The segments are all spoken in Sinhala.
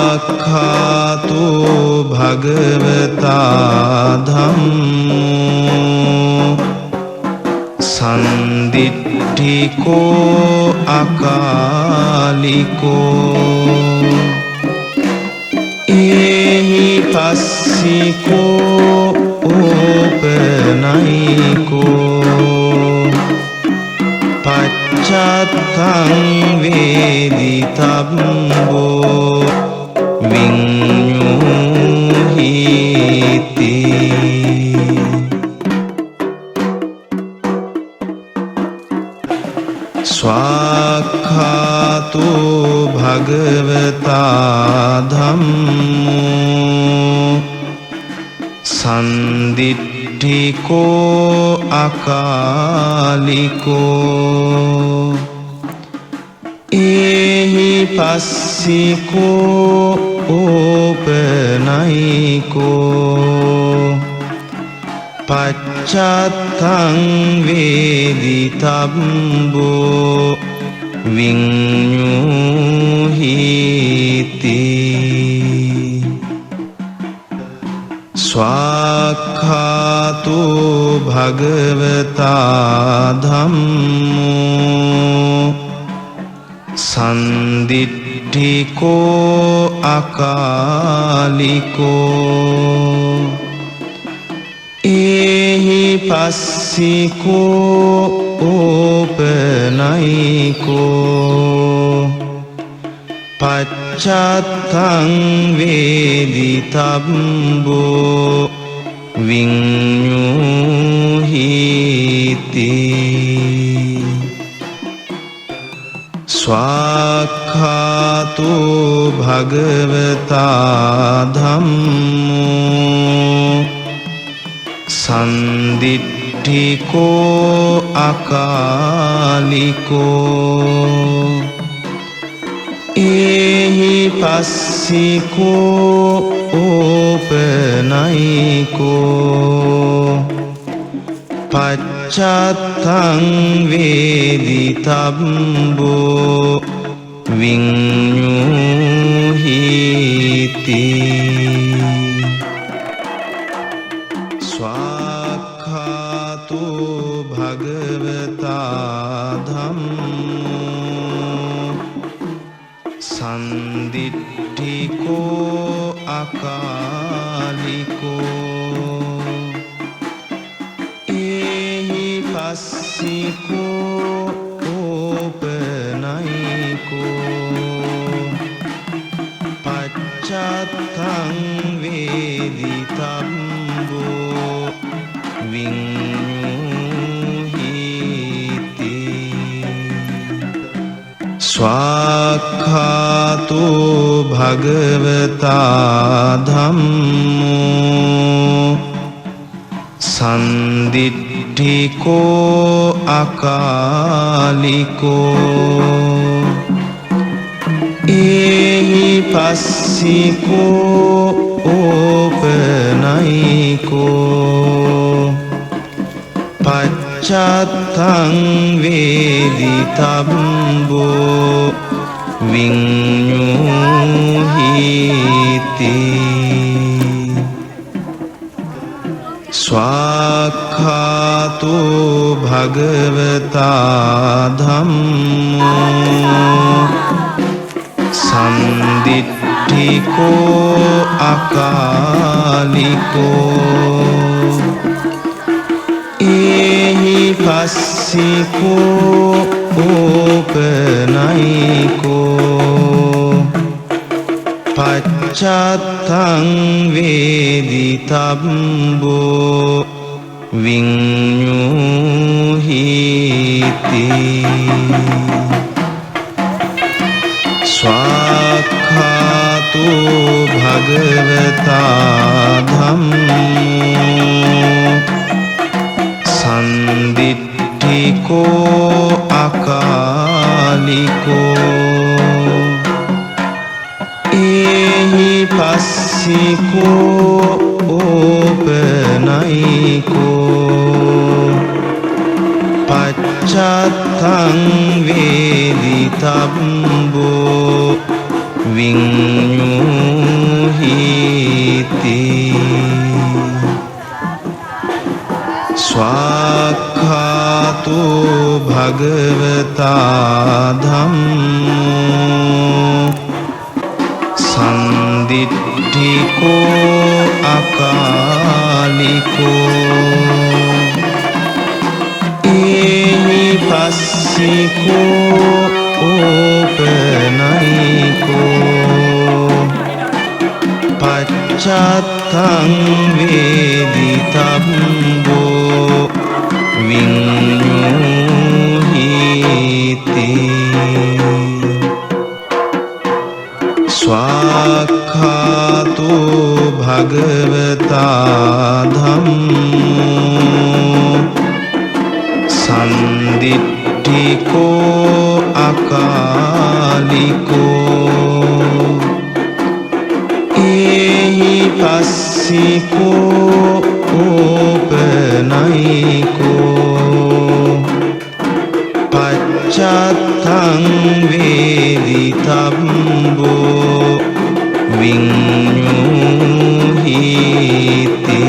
स्वाख्यातो भगवता धम्मो संदिट्ठिको अकालिको एहि पस्सिको ओपनयिको पश्चात्तं वेदितव्यो विඤ්ඤूहीति स्वाख्यातो भगवता धम्मो संदिट्ठिको अकालिको एहि पस्सिको ओपनयिको पश्चात्तं वेदितव्यो विඤ්ඤूहीति स्वाख्यातो भगवता धम्मो संदिट्ठिको अकालिको एहि पस्सिको ओपनयिको पश्चात्तं वेदितव्यो विඤ්ඤूहीति स्वाख्यातो भगवता धम्मो संदिट्ठिको अकालिको एहि पस्सिको ओपनयिको पश्चात्तं वेदितव्यो विඤ්ඤूहीति स्वाख्यातो भगवता धम्मो संदिट्ठिको अकालिको एहि पस्सिको ओपनयिको पश्चात्तं वेदितव्यो विඤ්ඤूहीति ස්වාක්ඛාතෝ භගවතා ධම්මෝ සන්දිට්ඨිකෝ අකාලිකෝ ඒහි පස්සිකෝ ඕපනයිකෝ පච්චත්තං වේදිතබ්බෝ විඤ්ඤූහිති ස්වාක්ඛාතෝ භගවතා ධම්මෝ සන්දිට්ඨිකෝ අකාලිකෝ ඒහි පස්සිකෝ ඕපනයිකෝ පච්චත්තං වේදිතබ්බෝ විඤ්ඤූහිති ස්වාක්ඛාතෝ භගවතා ධම්මෝ සන්දිට්ඨිකෝ අකාලිකෝ ඒහි පස්සිකෝ ඕපනයිකෝ පච්චත්තං වේදිතබ්බෝ විඤ්ඤූහිති ස්වාක්ඛාතෝ භගවතා ධම්මෝ සන්දිට්ඨිකෝ අකාලිකෝ ඒහි පස්සිකෝ ඕපනයිකෝ පච්චත්තං වේදිතබ්බෝ විඤ්ඤූහිති ස්වාක්ඛාතෝ භගවතා ධම්මෝ සන්දිට්ඨිකෝ අකාලිකෝ ඒහි පස්සිකෝ ඕපනයිකෝ පච්චත්තං වේදිතබ්බෝ විඤ්ඤූහිති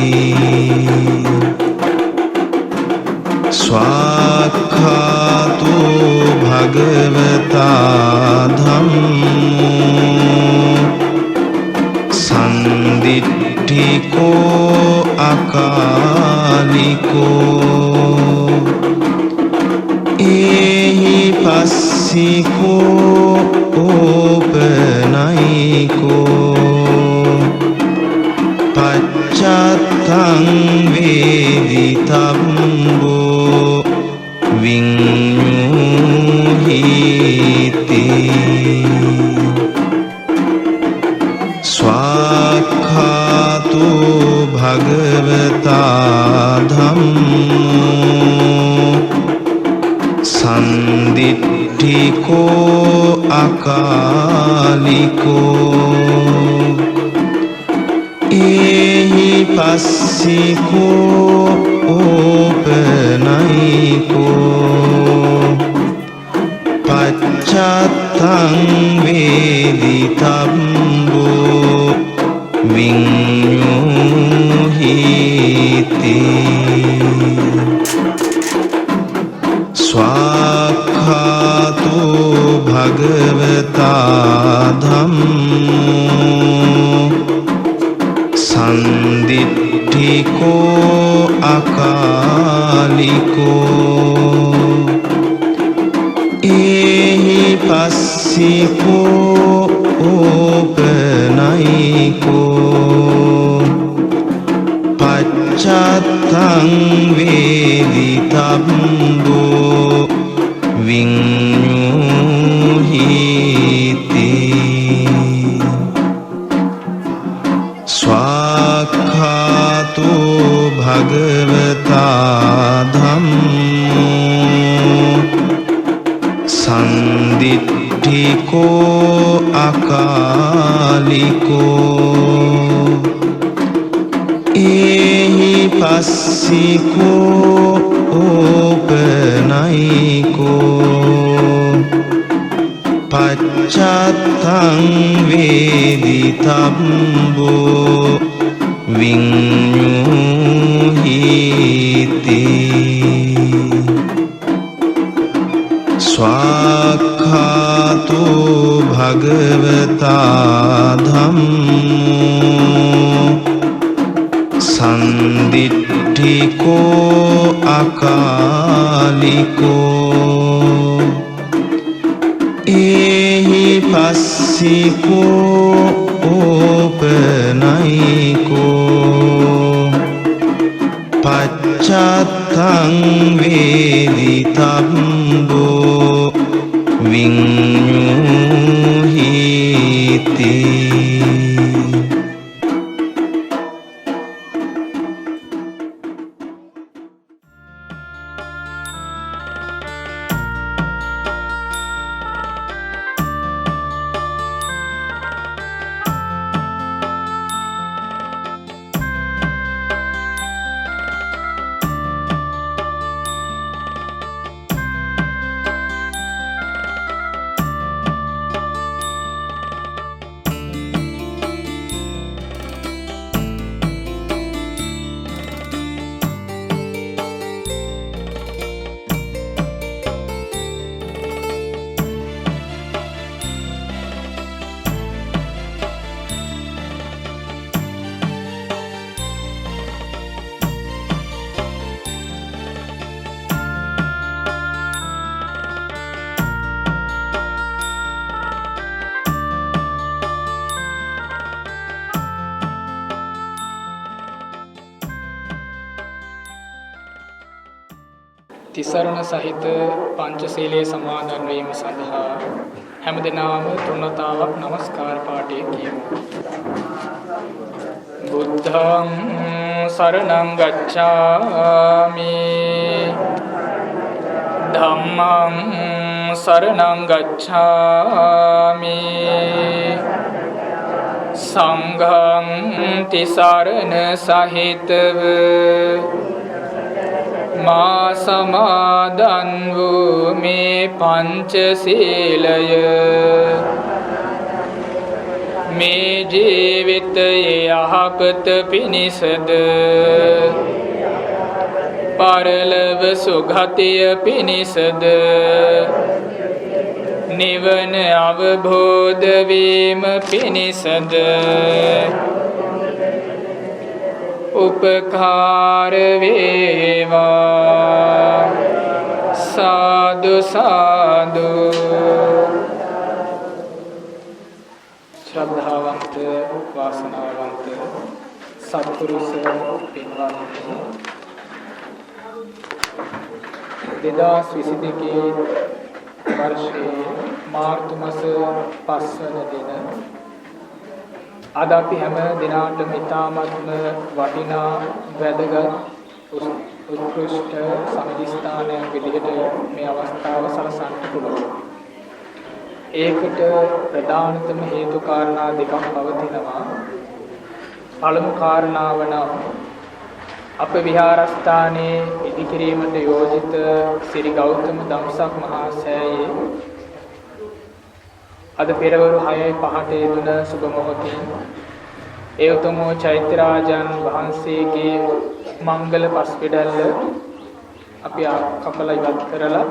ස්වාක්ඛාතෝ භගවතා ධම්මෝ සන්දිට්ඨිකෝ අකාලිකෝ ඒහි පස්සිකෝ ඕපනයිකෝ පච්චත්තං වේදිතබ්බෝ විඤ්ඤූහිති ස්වාක්ඛාතෝ භගවතා ධම්මෝ සන්දිට්ඨිකෝ අකාලිකෝ ඒහි පස්සිකෝ ඕපනයිකෝ පච්චත්තං වේදිතබ්බෝ විඤ්ඤූහිති ස්වාක්ඛාතෝ භගවතා ධම්මෝ සන්දිට්ඨිකෝ අකාලිකෝ ඒහි පස්සිකෝ ඕපනයිකෝ පච්චත්තං වේදිතබ්බෝ විඤ්ඤූහිති පුට්ටිකෝ අකාලිකෝ ඒහි පස්සිකෝ ඕපනයිකෝ පච්චත්තං වේදිතබ්බෝ විඤ්ඤුහිති ස්වාක්ඛාතෝ භගවතා ධම්මෝ සන්දිට්ඨිකෝ අකාලිකෝ ඒහි පස්සිකෝ ඕපනයිකෝ පච්චත්තං වේදිතබ්බෝ විඤ්ඤුහිති තිසරණ සහිත පංචශීලයේ සමාදන් වීම සඳහා හැමදෙනාම තුන්වතාවක් නමස්කාර පාඨය කියමු. බුද්ධං සරණං ගච්ඡාමි ධම්මං සරණං ගච්ඡාමි සංඝං තිසරණ සහිතව මා සමාදන් වූ මේ පංචශීලය මේ ජීවිතයේ යහපත පිණිසද පරලොව සුගතිය පිණිසද නිවන අවබෝධ වීම පිණිසද උපකාර වේවා. සාදු සාදු. ශ්‍රද්ධාවන්ත වාසනාවන්ත සත්පුරුෂ පින්වත්නි, 2022 වර්ෂයේ මාර්තු මාස 5 වන දින අද අපි හැම දිනාටම ඉතාමත්ම වටිනා වැදගත් උත්කෘෂ්ඨ සම්දිස්ථානයක් විදිහට මේ අවස්ථාව සලසන්න පුළුවන්. ඒකට ප්‍රධානතම හේතු කාරණා දෙකක් පවතිනවා. පළමු කාරණාව නම් අප විහාරස්ථානයේ ඉදිකිරීමට යෝජිත ශ්‍රී ගෞතම ධම්සක් මහා සෑයේ අද පෙරවරු 6:05 යෙදුන සුබ මොහොතින් ඒ උතුම් චෛත්‍යරාජන් වහන්සේගේ මංගල පස්පිඩල්ල අපි කපලා ඉවත් කරලා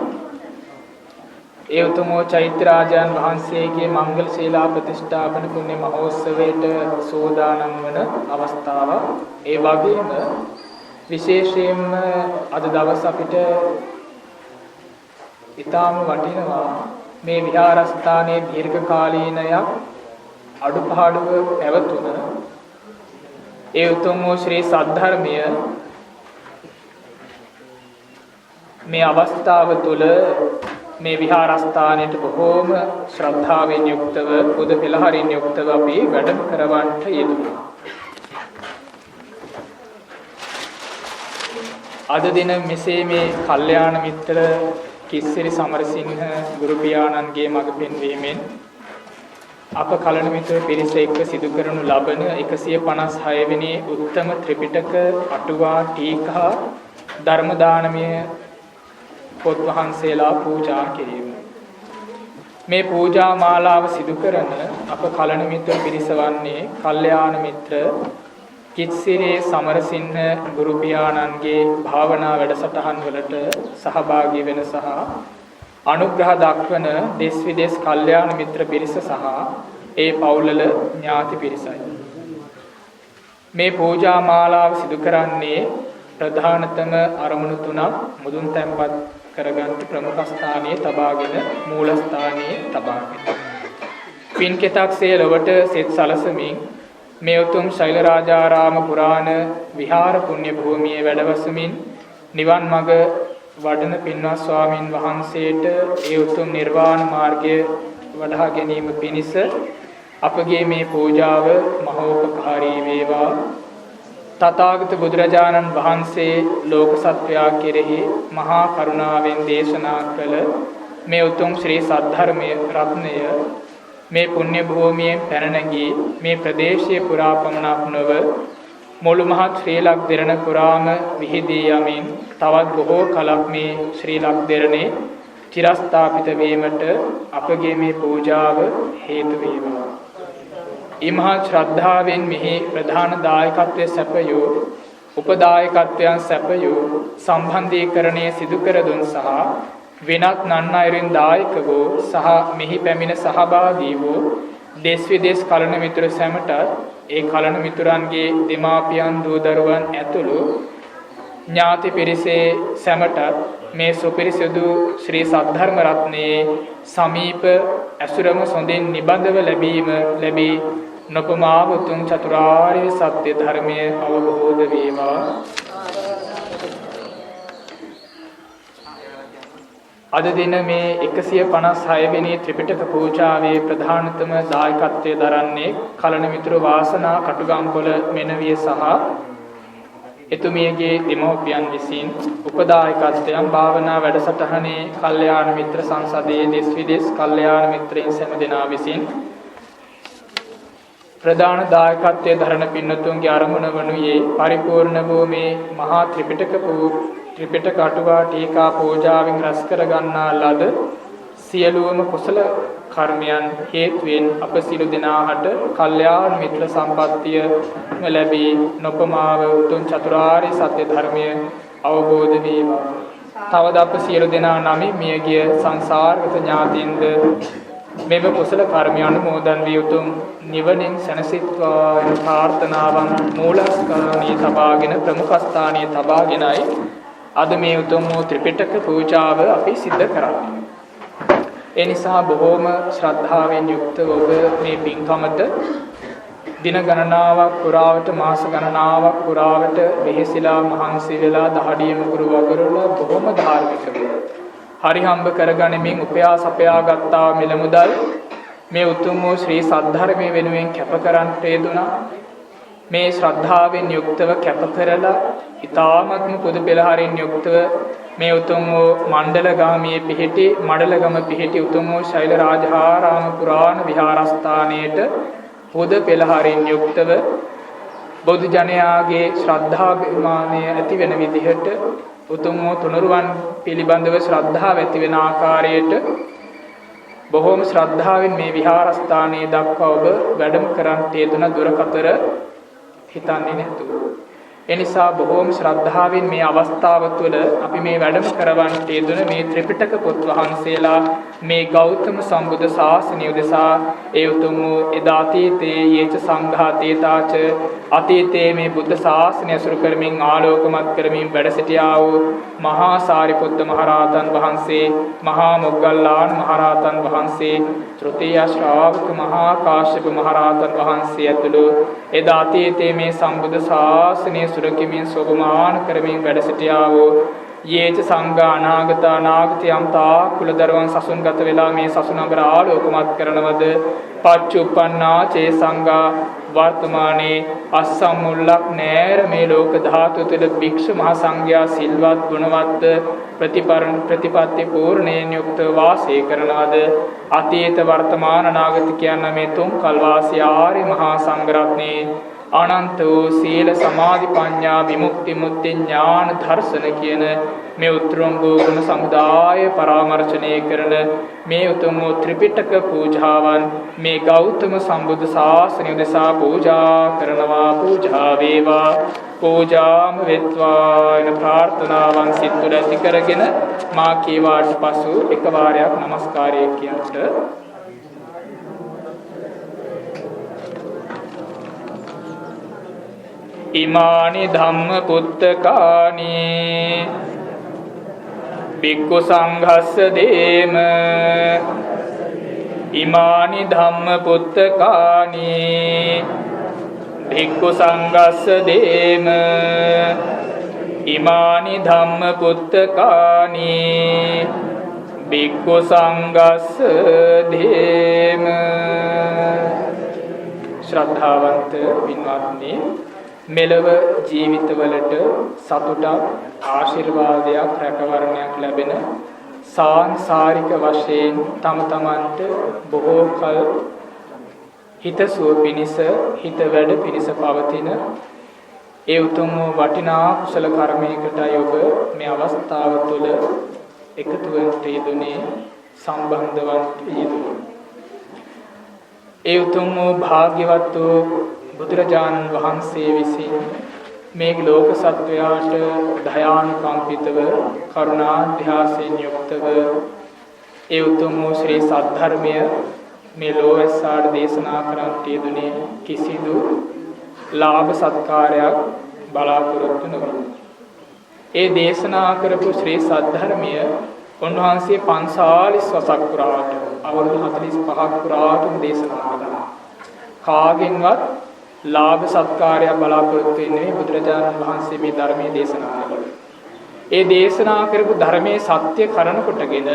ඒ උතුම් චෛත්‍යරාජන් වහන්සේගේ මංගල ශීලා ප්‍රතිෂ්ඨාපන පුණ්‍ය මහෝත්සවයට සෝදානම් වන අවස්ථාව. ඒ වගේම විශේෂයෙන්ම අද දවස් අපිට ඊටාම වටිනවා මේ විහාරස්ථානයේ දීර්ඝ කාලීනයක් අඩුපාඩුව පැවතුන ඒ උතුම් වූ ශ්‍රී සද්ධර්මය මේ අවස්ථාව තුළ මේ විහාරස්ථානයට බොහෝම ශ්‍රද්ධාවෙන් යුක්තව පුද පෙළහරින් යුක්තව අපි වැඩම කරවන්නට යෙදුණා. අද දින මෙසේ මේ කල්යාණ මිත්‍ර කිස්සිරි සමරසිංහ ගුරු පියාණන්ගේ මඟ පෙන්වීමෙන් අප කලණ මිත්‍ර පිරිස එක්ක සිදු කරනු ලබන 156 වෙනි උත්තම ත්‍රිපිටක අටුවා ටීකා ධර්ම දානමය පොත් වහන්සේලා පූජා කිරීම. මේ පූජා මාලාව සිදු කරන අප කලණ මිත්‍ර පිරිස වන්නේ කල්යාණ මිත්‍ර කිත්සිරේ සමරසිංහ ගුරු පියාණන්ගේ භාවනා වැඩසටහන් වලට සහභාගී වෙන සහ අනුග්‍රහ දක්වන දෙස් විදෙස් කල්යාණ මිත්‍ර පිරිස සහ ඒ පවුලල ඥාති පිරිසයි. මේ පූජා මාලාව සිදු කරන්නේ ප්‍රධානතම අරමුණු තුනක් මුදුන් තැන්පත් කරගන්න ප්‍රමුඛ ස්ථානයේ තබාගෙන මූල ස්ථානයේ තබාගෙන පින්කෙතක්සේ ලොවට සෙත් සලසමින් මේ උතුම් ශෛලරාජාරාම පුරාණ විහාර පුණ්‍ය භූමියේ වැඩවසමින් නිවන් මඟ වඩන පින්වත් ස්වාමින් වහන්සේට ඒ උතුම් නිර්වාණ මාර්ගය වඩා ගැනීම පිණිස අපගේ මේ පූජාව මහෝපකාරී වේවා. තථාගත බුදුරජාණන් වහන්සේ ලෝක සත්වයා කෙරෙහි මහා කරුණාවෙන් දේශනා කළ මේ උතුම් ශ්‍රී සද්ධර්මයේ රත්නය මේ පුණ්‍ය භූමියෙන් පැන නැගී මේ ප්‍රදේශයේ පුරා පමණක් නොව මුළු මහත් ශ්‍රී ලක් දෙරණ පුරාම විහිදී යමින් තවත් බොහෝ කලක් මේ ශ්‍රී ලක් දෙරණේ චිරස්ථාපිත වීමට අපගේ මේ පූජාව හේතු වේවා. ඊමහත් ශ්‍රද්ධාවෙන් මෙහි ප්‍රධාන දායකත්වයේ සැපයූ උපදායකත්වයන් සැපයූ සම්බන්ධීකරණයේ සිදු කර දුන් සහ වෙනත් නන් අයරින් දායක වූ සහ මෙහි පැමිණ සහභාගී වූ දෙස් විදෙස් කලණ මිතුරු සැමට ඒ කලණ මිතුරන්ගේ දෙමාපියන් දූ දරුවන් ඇතුළු ඥාති පිරිසේ සැමට මේ සුපිරිසිදු ශ්‍රී සද්ධර්ම රත්නයේ සමීප ඇසුරම සොඳින් නිබඳව ලැබී නොපමා උතුම් චතුරාර්ය සත්‍ය ධර්මයේ අවබෝධ වේවා. අද දින මේ 156 වෙනි ත්‍රිපිටක පූජාවේ ප්‍රධානතම දායකත්වයේ දරන්නේ කලණ මිතුරු වාසනා කටුගම්පොළ මෙනවිය සහ එතුමියගේ දෙමව්පියන් විසින් උපදායකත්වයන් භාවනා වැඩසටහනේ කල්යාණ මිත්‍ර සංසදයේ දෙස් විදෙස් කල්යාණ මිත්‍රයන් සෑම දෙනා විසින් ප්‍රධාන දායකත්වයේ දරන පින්නතුන්ගේ අරමුණ වනුයේ පරිපූර්ණ වූ මේ මහා ත්‍රිපිටක අටුවා ටීකා පූජාවෙන් රැස් කර ගන්නා ලද සියලුම කුසල කර්මයන් හේතුවෙන් අප සියලු දෙනාට කල්යාණ මිත්‍ර සම්පත්තිය ලැබී නොපමාව උතුම් චතුරාර්ය සත්‍ය ධර්මය අවබෝධ වේවා. තවද අප සියලු දෙනා නමින් මියගිය සංසාරගත ඥාතීන්ද මෙම කුසල කර්මය අනුමෝදන් වී උතුම් නිවනින් සැනසෙත්වා යන ප්‍රාර්ථනාවන් මූලස්ථානයේ තබාගෙන ප්‍රමුඛ ස්ථානයේ තබාගෙනයි අද මේ උතුම් වූ ත්‍රිපිටක පූජාව අපි සිද්ධ කරන්නේ. ඒ නිසා බොහෝම ශ්‍රද්ධාවෙන් යුක්තව ඔබ මේ පින්කමට දින ගණනාවක් පුරාවට මාස ගණනාවක් පුරාවට වෙහෙසිලා මහන්සි වෙලා දහඩියම කුරු වගුරුලා බොහොම ධාර්මිකව හරි හම්බ කරගනිමින් උපයා සපයා ගත්තා මිල මුදල් මේ උතුම් වූ ශ්‍රී සද්ධර්මයේ වෙනුවෙන් කැප කරන්නට යෙදුණා. මේ ශ්‍රද්ධාවෙන් යුක්තව කැප කරලා ඊ타ත්ම පොදු පෙළහරින් යුක්තව මේ උතුම් වූ මණ්ඩලගාමී පිහිටි මඩලගම පිහිටි උතුම් වූ ශෛල රාජාරාම පුරාණ විහාරස්ථානයේට පොදු පෙළහරින් යුක්තව බෞද්ධ ජනයාගේ ශ්‍රද්ධාභිමානය ඇති වෙන විදිහට උතුම් වූ තුනුරුවන් පිළිබඳව ශ්‍රද්ධාව ඇති වෙන ආකාරයට බොහෝම ශ්‍රද්ධාවෙන් මේ විහාරස්ථානයේ දක්වා ඔබ වැඩම කරන්ට යෙදුන දුරකතර හිතන්නේ නැතුව. එනිසා බොහෝම ශ්‍රද්ධාවෙන් මේ අවස්ථාව තුළ අපි මේ වැඩම කරවන්නට යෙදුන මේ ත්‍රිපිටක පොත් වහන්සේලා මේ ගෞතම සම්බුද්ධ ශාසනය උදෙසා ඒ උතුම් වූ එදා අතීතයේ යේච සංඝාතේතාච අතීතයේ මේ බුද්ධ ශාසනය අසුරු කරමින් ආලෝකමත් කරමින් වැඩ සිටියා වූ මහා සාරිපුත්ත මහරහතන් වහන්සේ, මහා මොග්ගල්ලාන මහරහතන් වහන්සේ, තෘතීය ශ්‍රාවක මහා කාශ්‍යප මහරහතන් වහන්සේ ඇතුළු එදා අතීතයේ මේ සම්බුද්ධ ශාසනය සුරකිමින් සෝභමාන කරමින් වැඩ සිටියා වූ යේච සංඝා අනාගතයන් තා කුලදරුවන් සසුන්ගත වෙලා මේ සසුන අගර ආලෝකමත් කරනවද පච්චුප්පන්නා චේ සංඝා වර්තමානයේ අස්සම්මුල්ලක් නෑර මේ ලෝක ධාතු තුළ භික්ෂු මහ සංඝයා සිල්වත් ගුණවත් ප්‍රතිපත්ති පූර්ණයෙන් යුක්ත වාසය කරනවද අතීත වර්තමාන අනාගත කියන මේ තුන් කල් වාසී ආර්ය මහා සංඝ රත්නයේ අනන්ත වූ සීල සමාධි ප්‍රඥා විමුක්ති මුක්ති ඥාන දර්ශන කියන මේ උතුම් වූ ගුණ සමුදාය පරාමර්ශණය කරන මේ උතුම් වූ ත්‍රිපිටක පූජාවන් මේ ගෞතම සම්බුද්ධ ශාසනය දෙසා පූජා කරනවා පූජා වේවා පූජාම වෙත්වා යන ප්‍රාර්ථනාවන් සිත තුළ ඇති කරගෙන මා කීවාට පසු එක වාරයක් নমස්කාරය කියන්නට ඉමානි ධම්ම පුත්තකානි බික්ඛු සංඝස්ස දේම ඉමානි ධම්ම පුත්තකානි බික්ඛු සංඝස්ස දේම ඉමානි ධම්ම පුත්තකානි බික්ඛු සංඝස්ස දේම ශ්‍රද්ධාවන්ත පින්වත්නි මෙලව ජීවිතවලට සතුටක් ආශිර්වාදයක් රැකවරණයක් ලැබෙන සාංසාරික වශයෙන් තම තමන්ට බොහෝ කල හිතසුව පිණිස හිත වැඩ පිණිස පවතින ඒ උතුම් වටිනා කුසල කර්මයකටයි ඔබ මේ අවස්ථාව තුළ එකතු වෙන්න යෙදුනේ සම්බන්ධ වන්න යෙදුනේ ඒ උතුම් භාග්‍යවත් වූ බුදුරජාණන් වහන්සේ විසින් මේ ලෝක සත්වයාට දයානුකම්පිතව කරුණාධ්‍යාසයෙන් යුක්තව ඒ උතුම් වූ ශ්‍රී සද්ධර්මය මේ ලෝකස්සාට දේශනා කරන්නට යෙදුනේ කිසිදු ලාභ සත්කාරයක් බලාපොරොත්තු නොවේ. ඒ දේශනා කරපු ශ්‍රී සද්ධර්මය උන්වහන්සේ 45 වසක් පුරාට අවුරුදු 45ක් පුරාටම දේශනා කළා. කාගෙන්වත් ලාභ සත්කාරයක් බලාපොරොත්තු වෙන්නේ බුදුරජාණන් වහන්සේ මේ ධර්මයේ දේශනා කළා. ඒ දේශනා කරපු ධර්මයේ සත්‍ය කරන කොටගෙන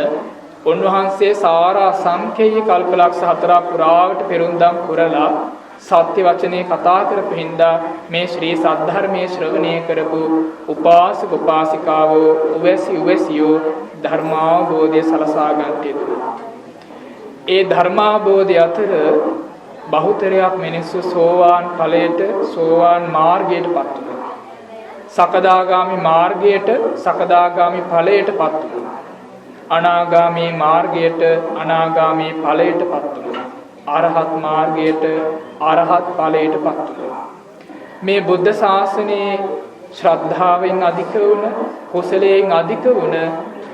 උන්වහන්සේ සාර අසංඛේය කල්පලක්ෂ 4ක් පුරාවට පෙරුම්දම් පුරලා සත්‍ය වචනේ කතා කරපු හින්දා මේ ශ්‍රී සද්ධර්මයේ ශ්‍රවණය කරපු උපාසක උපාසිකාවෝ උවැසියෝ ධර්මාවබෝධය සලසා ගන්නට යෙදුණා. ඒ ධර්මාවබෝධය අතර බහුතරයක් මිනිස්සු සෝවාන් ඵලයට සෝවාන් මාර්ගයට පත් වුණා. සකදාගාමි මාර්ගයට සකදාගාමි ඵලයට පත් වුණා. අනාගාමි මාර්ගයට අනාගාමි ඵලයට පත් වුණා. අරහත් මාර්ගයට අරහත් ඵලයට පත් වුණා. මේ බුද්ධ ශාසනයේ ශ්‍රද්ධාවෙන් අධික වුණ කුසලයෙන් අධික වුණ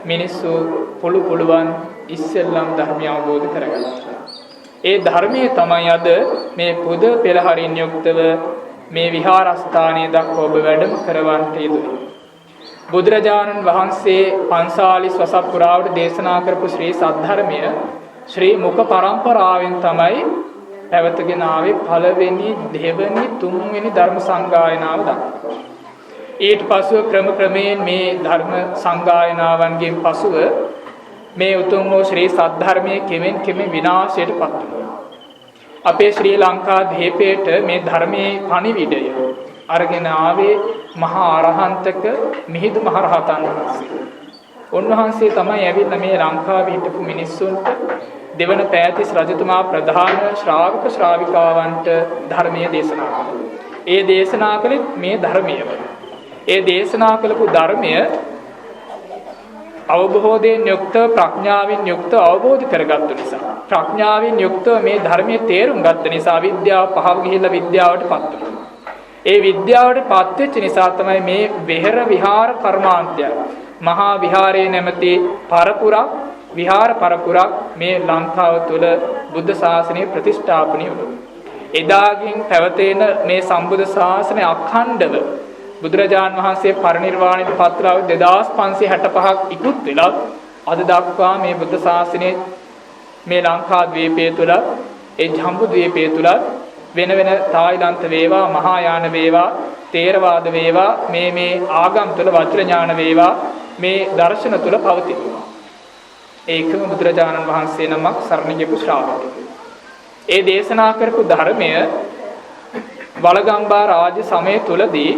මිනිස්සු පුළුවන් ඉස්සෙල්ලම් ධර්මය අවබෝධ කරගත්තා. ඒ ධර්මයේ තමයි අද මේ පුද පෙරහරින් යුක්තව මේ විහාරස්ථානයේ දක්වා ඔබ වැඩම කරවන්නට යෙදුනේ. බුදුරජාණන් වහන්සේ 45 වසක් පුරාවට දේශනා කරපු ශ්‍රී සද්ධර්මය ශ්‍රී මුඛ පරම්පරාවෙන් තමයි පැවතගෙන ආවේ පළවෙනි, දෙවෙනි, තුන්වෙනි ධර්ම සංගායනාව දක්වා. ඊට පසුව ක්‍රමයෙන් මේ ධර්ම සංගායනාවන්ගෙන් පසුව මේ උතුම් වූ ශ්‍රී සද්ධර්මයේ කෙමෙන් විනාශයට පත් වුණා. අපේ ශ්‍රී ලංකා දීපේට මේ ධර්මයේ පණිවිඩය අරගෙන ආවේ මහා අරහන්තක මිහිඳු මහරහතන් වහන්සේ. උන්වහන්සේ තමයි ඇවිල්ලා මේ ලංකාවේ හිටපු මිනිස්සුන්ට දෙවන පෑතිස් රජතුමා ප්‍රධාන ශ්‍රාවක ශ්‍රාවිකාවන්ට ධර්මයේ දේශනා කළා. ඒ දේශනා කළේ මේ ධර්මයම. ඒ දේශනා කළපු ධර්මය අවබෝධයෙන් යුක්ත ප්‍රඥාවෙන් යුක්ත අවබෝධ කරගත්තු නිසා ප්‍රඥාවෙන් යුක්ත මේ ධර්මයේ තේරුම් ගත්ත නිසා විද්‍යාව පහව ගිහිල්ලා විද්‍යාවටපත් වුණා. ඒ විද්‍යාවටපත් වෙච්ච නිසා තමයි මේ විහෙර විහාර කර්මාන්තය මහා විහාරයේ නැමැති පරපුරක් විහාර පරපුරක් මේ ලංකාව තුළ බුද්ධ ශාසනය ප්‍රතිෂ්ඨාපනය වුණා. එදාගින් පැවතෙන මේ සම්බුද්ධ ශාසනය අඛණ්ඩව බුදුරජාන් වහන්සේ පරිනිර්වාණයට පත් වූ 2565ක් ඉක්ුත් වෙලා අද දක්වා මේ බුද්ධ ශාසනයේ මේ ලංකා ද්වීපය තුළ ඒ ජම්බු ද්වීපය තුළ වෙන තායිලන්ත වේවා මහායාන වේවා තේරවාද වේවා මේ ආගම් තුළ වජ්‍ර ඥාන වේවා මේ දර්ශන තුල පවතිනවා. ඒකම බුදුරජාණන් වහන්සේ නමක් සරණ ගියපු ශ්‍රාවකයෙක්. ඒ දේශනා කරපු ධර්මය වලගම්බා රාජ සමය තුලදී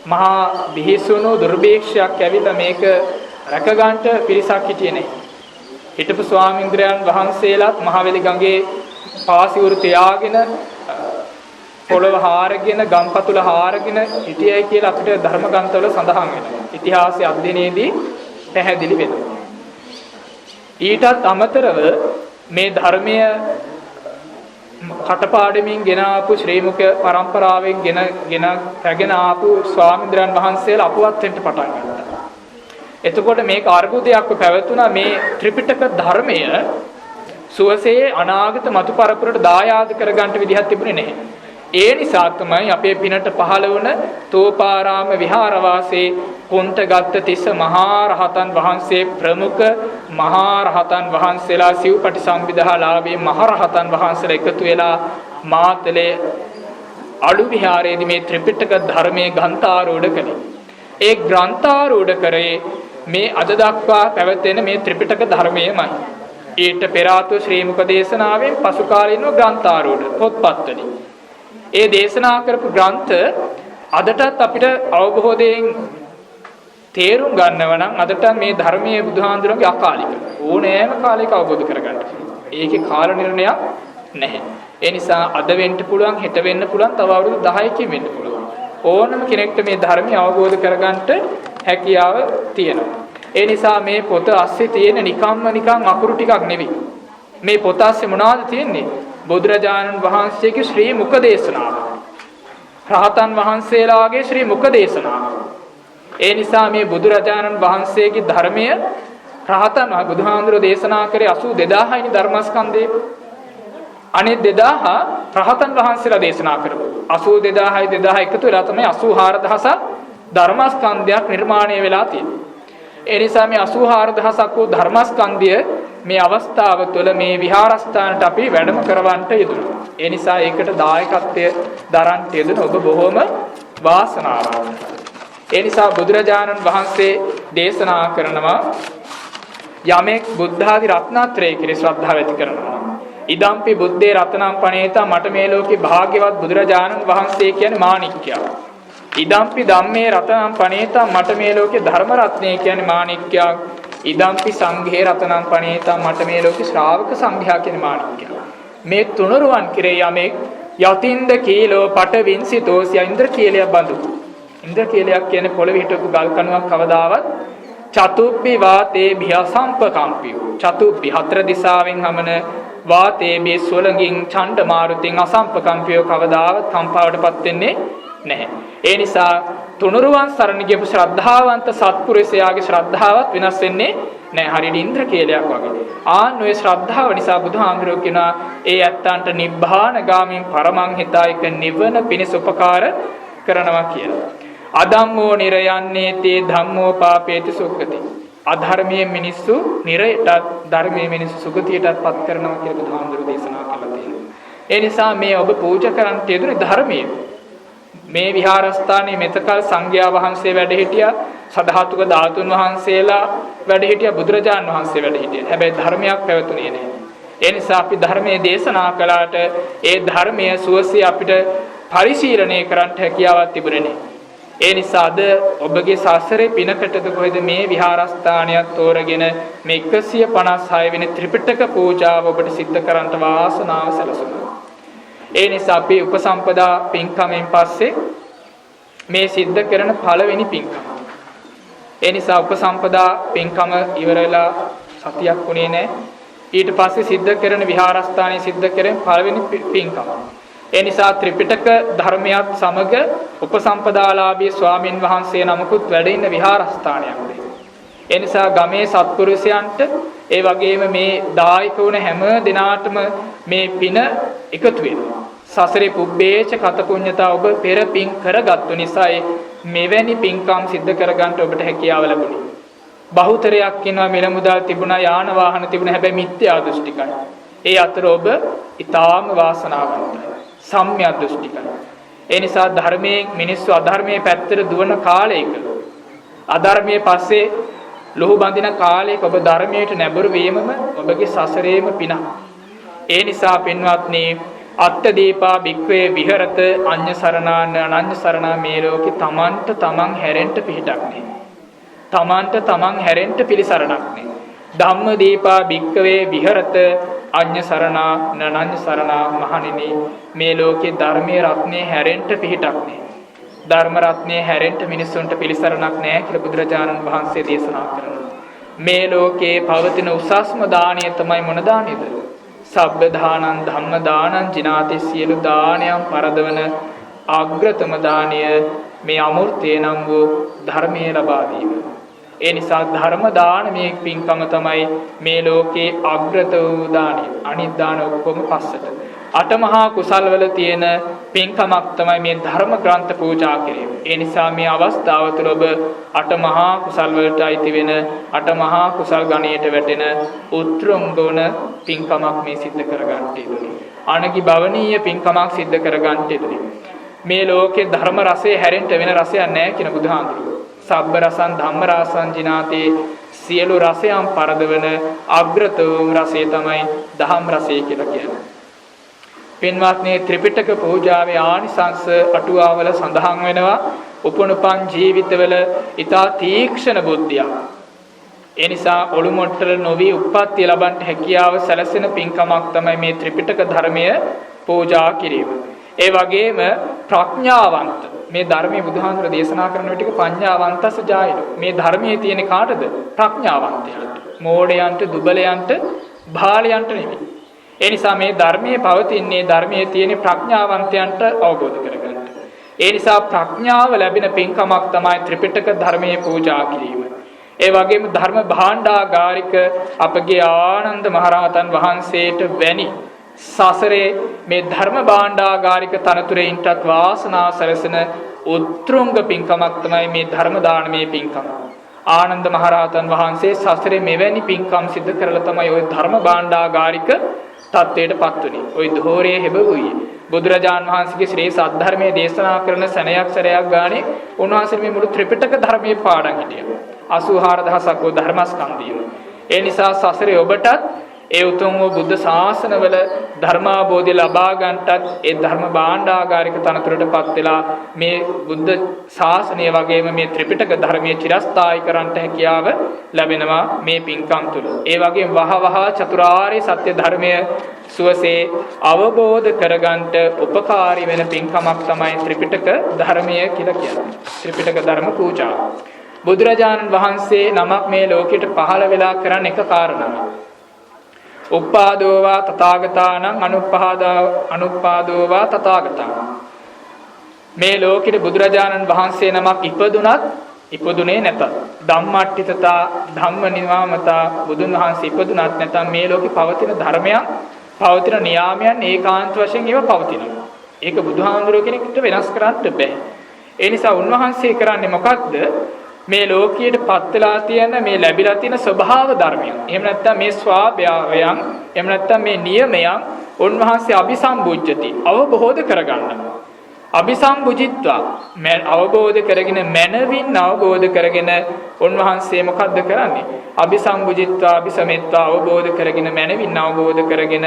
මහා බිහිසුණු දුර්භේක්ෂයක් ඇවිල්ලා මේක රැකගන්න පිරිසක් හිටියේ නැහැ. හිටපු ස්වාමීන්ද්‍රයන් වහන්සේලාත් මහවැලි ගඟේ පාසිවුරු තියාගෙන පොළව හාරගෙන ගම්පතුල හාරගෙන හිටියයි කියලා අපිට ධර්ම ග්‍රන්ථවල සඳහන් වෙනවා. ඉතිහාසය අධ්‍යයනයේදී පැහැදිලි වෙනවා. ඊටත් අමතරව මේ ධර්මය කටපාඩමින් ගෙන ආපු ශ්‍රී මුක පරම්පරාවෙන් ගෙන රැගෙන ආපු ස්වාමීන්ද්‍රයන් වහන්සේලා අපවත් වෙන්න පටන් ගත්තා. එතකොට මේක අර්බුදයක්ව පැවතුණා. මේ ත්‍රිපිටක ධර්මය සුවසේ අනාගත මතු පරපුරට දායාද කරගන්න විදිහක් තිබුණේ නැහැ. ඒ නිසා තමයි අපේ පිනට පහළ වුණ තෝපාරාම විහාරවාසී කුන්ටගත් තිස්ස මහා රහතන් වහන්සේ ප්‍රමුඛ මහා රහතන් වහන්සේලා සිව්පටි සම්විදහාලාභී මහා රහතන් වහන්සේලා එකතු වෙලා මාතලේ අලු විහාරයේදී මේ ත්‍රිපිටක ධර්මයේ ග්‍රන්ථාරූඪ කළේ. ඒ ග්‍රන්ථාරූඪ කරේ මේ අද දක්වා පැවතෙන මේ ත්‍රිපිටක ධර්මයමයි. ඊට පෙර ආතු ශ්‍රී මුක දේශනාවෙන් පසු කාලීනව ග්‍රන්ථාරූඪ පොත්පත්වලින් ඒ දේශනා කරපු ග්‍රන්ථ අදටත් අපිට අවබෝධයෙන් තේරුම් ගන්නව නම් අදට මේ ධර්මයේ බුදුහාඳුරගේ අකාලික ඕනෑම කාලයක අවබෝධ කරගන්න. ඒකේ කාල නිර්ණයක් නැහැ. ඒ නිසා අද වෙන්න පුළුවන්, හෙට වෙන්න පුළුවන්, තව අවුරුදු 10කින් වෙන්න පුළුවන්. ඕනම කෙනෙක්ට මේ ධර්මය අවබෝධ කරගන්නට හැකියාව තියෙනවා. ඒ නිසා මේ පොත ASCII තියෙන නිකන් අකුරු ටිකක් නෙවෙයි. මේ පොත ASCII මොනවද තියෙන්නේ? බුදුරජාණන් වහන්සේගේ ශ්‍රී මුක දේශනාව. රහතන් වහන්සේලාගේ ශ්‍රී මුක දේශනාව. ඒ නිසා මේ බුදුරජාණන් වහන්සේගේ ධර්මය රහතන් බුදුහාමුදුරෝ දේශනා කරේ 82000 යිනි ධර්මස්කන්ධය. අනිත් 2000 රහතන් වහන්සේලා දේශනා කරපු 82000යි 2000 එකතු වෙලා තමයි 84000ක් ධර්මස්කන්ධයක් නිර්මාණය වෙලා තියෙන්නේ. ඒ නිසා මේ 84000ක් වූ ධර්මස්කන්ධය මේ අවස්ථාව තුළ මේ විහාරස්ථානට අපි වැඩම කරවන්නට යෙදුණා. ඒ නිසා ඒකට දායකත්වය දරන්න යෙදුණ ඔබ බොහොම වාසනාවන්තයි. ඒ නිසා බුදුරජාණන් වහන්සේ දේශනා කරනවා යමෙක් බුද්ධ ආදී රත්නත්‍රය කෙරෙහි ශ්‍රද්ධාව ඇති කරනවා. ඉදම්පි බුද්දේ රතනං පණේතා මට මේ ලෝකේ භාග්‍යවත් බුදුරජාණන් වහන්සේ කියන්නේ මාණික්කය. ඉදම්පි ධම්මේ රතනං පණේතා මට මේ ලෝකේ ධර්ම රත්නය කියන්නේ මාණික්කයක්. ඉදම්පි සංඝේ රතනං පණේතා මට මේ ලෝකේ ශ්‍රාවක සංඝයා කියන්නේ මාණික්කයක්. මේ තුනරුවන් කෙරේ යමෙක් යතින්ද කීලෝ පටවින්සිතෝසිය ඉන්ද්‍ර කීලයක් බඳු. ඉන්ද්‍ර කීලයක් කියන්නේ පොළවේ හිටපු ගල් කණුවක් කවදාවත් චතුබ්බි වාතේ භියසම්පකම්පියෝ. චතුබ්බි හතර දිසාවෙන් හමන වාතේ බේ සොලඟින් ඡණ්ඩ මාරුතින් අසම්පකම්පියෝ කවදාවත් කම්පාවටපත් වෙන්නේ නැහැ. ඒ නිසා තුනුරුවන් සරණ ගියපු ශ්‍රද්ධාවන්ත සත්පුරුෂයාගේ ශ්‍රද්ධාවත් වෙනස් වෙන්නේ නැහැ. හරියට ඉන්ද්‍ර කේලයක් වගේ. ආන් ඔය ශ්‍රද්ධාව නිසා බුදුහාමුදුරුවෝ කියනවා ඒ ඇත්තන්ට නිබ්බාන ගාමින් පරමං හිතායක නිවන පිණිස උපකාර කරනවා කියලා. අධම්මෝ නිරයන්නේ තේ ධම්මෝ පාපේති සුග්ගති. අධර්මයේ මිනිස්සු නිරයට ධර්මයේ මිනිස්සු සුගතියටත් පත් කරනවා කියලා බුදුහාමුදුරුවෝ දේශනා කළා තියෙනවා. ඒ නිසා මේ ඔබ පූජා කරන්න තියෙන්නේ ධර්මයේ. මේ විහාරස්ථානයේ මෙතකල් සංඝයා වහන්සේ වැඩ හිටියා, සදහතුක ධාතුන් වහන්සේලා වැඩ හිටියා, බුදුරජාන් වහන්සේ වැඩ හිටියා. හැබැයි ධර්මයක් පැවතුනේ නැහැ. ඒ නිසා අපි ධර්මයේ දේශනා කළාට ඒ ධර්මය සුවසේ අපිට පරිශීලනය කරන්න හැකියාවක් තිබුණේ නැහැ. ඒ නිසාද ඔබගේ සසරේ පිනකටද කොහෙද මේ විහාරස්ථානයක් තෝරගෙන මේ 156 වෙනි ත්‍රිපිටක පූජාව ඔබට සිද්ධ කරන්නට වාසනාව සැලසුණා. ඒ නිසා අපි උපසම්පදා පින්කමෙන් පස්සේ මේ සිද්ධ කරන පළවෙනි පින්කම. ඒ නිසා උපසම්පදා පින්කම ඉවර වෙලා සතියක් වුණේ නැහැ. ඊට පස්සේ සිද්ධ කරන විහාරස්ථානයේ සිද්ධ කරන පළවෙනි පින්කම. ඒ නිසා ත්‍රිපිටක ධර්මයක් සමග උපසම්පදාලාභී ස්වාමින් වහන්සේ නමකුත් වැඩ ඉන්න විහාරස්ථානයක් වේ. ඒ නිසා ගමේ සත්පුරුෂයන්ට ඒ වගේම මේ දායක වුණ හැම දිනාටම මේ පින එකතු වෙනවා. සසරේ පුබ්බේච කත පුඤ්ඤතා ඔබ පෙර පින් කරගත්තු නිසායි මෙවැනි පින්කම් සිද්ධ කරගන්න ඔබට හැකියාව ලැබුණේ. බහුතරයක් ඉන්නවා මිල මුදල් තිබුණා, යාන වාහන තිබුණා, හැබැයි මිත්‍යා දෘෂ්ටිකයි. ඒ අතර ඔබ ඊටාම වාසනාවන්තයි. සම්‍යක් දෘෂ්ටිකයි. ඒ නිසා ධර්මයෙන් මිනිස්සු අධර්මයේ පැත්තට දුවන කාලයක අධර්මයේ පස්සේ ලොහු බඳින කාලයක ඔබ ධර්මයට නැඹුරු වීමම ඔබගේ සසරේම පිනක්. ඒ නිසා පින්වත්නි අත්තදීපා භික්ඛවේ විහෙරත අඤ්ඤ සරණාන අනඤ්ඤ සරණා මේ ලෝකේ තමන්ට තමන් හැරෙන්න පිහිටක් නේ. තමන්ට තමන් හැරෙන්න පිළිසරණක් නේ. ධම්මදීපා භික්ඛවේ විහෙරත අඤ්ඤ සරණා නනඤ්ඤ සරණා මහණෙනි මේ ලෝකේ ධර්මයේ රත්නේ හැරෙන්න පිහිටක් නේ. ධර්ම රත්නේ හැරෙන්න මිනිසුන්ට පිළිසරණක් නැහැ කියලා බුදුරජාණන් වහන්සේ දේශනා කරනවා. මේ ලෝකේ පවතින උසස්ම දාණය තමයි මොන දාණයද? සබ්බ දානං ධම්ම දානං ජිනාති සියලු දානයන් පරදවන අග්‍රතම දාණය මේ අමෘතේ නම් වූ ධර්මයේ ලබා දීම. ඒ නිසා ධර්ම දානමේ පින්කම තමයි මේ ලෝකේ අග්‍රත වූ දාණය. අනිත් දාන ඔක්කොම පස්සට. අටමහා කුසල් වල තියෙන පින්කමක් තමයි මේ ධර්ම ග්‍රන්ථ පූජා කිරීම. ඒ නිසා මේ අවස්ථාව තුළ ඔබ අටමහා කුසල් වලට අයිති වෙන අටමහා කුසල් ගණයට වැටෙන උත්තරංගෝණ පින්කමක් මේ සිද්ධ කරගන්න යෙදුනි. අනගි භවනීය පින්කමක් සිද්ධ කරගන්න යෙදුනි. මේ ලෝකේ ධර්ම රසය හැරෙන්න වෙන රසයක් නැහැ කියන බුදුහාඳුරුවෝ. සබ්බ රසං ධම්ම රසං ජිනාතේ සියලු රසයන් පරදවන අග්‍රතම රසය තමයි ධම්ම රසය කියලා කියන්නේ. පින්වත්නි ත්‍රිපිටක පූජාවේ ආනිසංස අටුවාවල සඳහන් වෙනවා උපනුපන් ජීවිතවල ඊතා තීක්ෂණ බුද්ධිය. ඒ නිසා ඔළුමොට්ටල නොවි උප්පත්ති ලබන්න හැකියාව සැලසෙන පින්කමක් තමයි මේ ත්‍රිපිටක ධර්මය පූජා කිරීම. ඒ වගේම ප්‍රඥාවන්ත මේ ධර්මයේ බුදුහාමුදුර දේශනා කරන විදිහට පඤ්ඤාවන්තස ජායන මේ ධර්මයේ තියෙන කාටද? ප්‍රඥාවන්තයන්ට. මෝඩයන්ට, දුබලයන්ට, බාලයන්ට නෙමෙයි. ඒ නිසා මේ ධර්මයේ පවතින්නේ ධර්මයේ තියෙන ප්‍රඥාවන්තයන්ට අවබෝධ කරගන්න. ඒ නිසා ප්‍රඥාව ලැබෙන පින්කමක් තමයි ත්‍රිපිටක ධර්මයේ පූජා කිරීම. ඒ වගේම ධර්ම භාණ්ඩාගාරික අපගේ ආනන්ද මහරහතන් වහන්සේට වැනි සසරේ මේ ධර්ම භාණ්ඩාගාරික තනතුරෙන්ටත් වාසනාව සැලසෙන උත්තුංග පින්කමක් තමයි මේ ධර්ම දානමේ පින්කම. ආනන්ද මහරහතන් වහන්සේ සසරේ මෙවැනි පින්කම් සිද්ධ කරලා තමයි ওই ධර්ම භාණ්ඩාගාරික තත්වයටපත් වුණේ. ওই ධෝරයේ හැබුවේ බුදුරජාන් වහන්සේගේ ශ්‍රී සද්ධර්මයේ දේශනා කරන සැනයක් සැරයක් ගානේ උන්වහන්සේ මේ මුළු ත්‍රිපිටක ධර්මයේ පාඩම් හිටියා. 84000ක් වූ ධර්මස්කන්ධය. ඒ නිසා සසරේ ඔබටත් ඒ උතුම් වූ බුද්ධ ශාසනවල ධර්මාබෝධය ලබා ගන්නටත් ඒ ධර්ම භාණ්ඩාගාරික තනතුරටපත් වෙලා මේ බුද්ධ ශාසනය වගේම මේ ත්‍රිපිටක ධර්මයේ චිරස්ථායි කරන්නට හැකියාව ලැබෙනවා මේ පින්කම් තුළ. ඒ වගේම වහවහ චතුරාර්ය සත්‍ය ධර්මය සුවසේ අවබෝධ කරගන්නට උපකාරී වෙන පින්කමක් තමයි ත්‍රිපිටක ධර්මය කියලා කියන්නේ. ත්‍රිපිටක ධර්ම පූජා. බුදුරජාණන් වහන්සේ නමක් මේ ලෝකෙට පහළ වෙලා කරන එක කාරණාවක්. උප්පාදෝවා තථාගතානං අනුප්පාදෝවා තථාගතං මේ ලෝකෙට බුදුරජාණන් වහන්සේ නමක් ඉපදුනේ නැතත් ධම්මට්ඨිතතා ධම්ම නිවාමතා බුදුන් වහන්සේ ඉපදුනත් නැතත් මේ ලෝකේ පවතින ධර්මයන් පවතින නියාමයන් ඒකාන්ත වශයෙන් ඒව පවතිනවා. ඒක බුදුහාමුදුරුවෝ කෙනෙක්ට වෙනස් කරන්න බෑ. ඒ නිසා උන්වහන්සේ කරන්නේ මොකක්ද? මේ ලෝකයට පත් වෙලා තියෙන මේ ලැබිලා තියෙන ස්වභාව ධර්මයන්. එහෙම නැත්නම් මේ ස්වභාවයන්, එහෙම නැත්නම් මේ නියමයන් උන්වහන්සේ අபிසම්බුද්ධති අවබෝධ කරගන්නවා. අபிසම්බුද්ධිත්වා අවබෝධ කරගෙන මනවින් අවබෝධ කරගෙන උන්වහන්සේ මොකද්ද කරන්නේ? අபிසම්බුද්ධිත්වා අபிසමෙත්වා අවබෝධ කරගෙන මනවින් අවබෝධ කරගෙන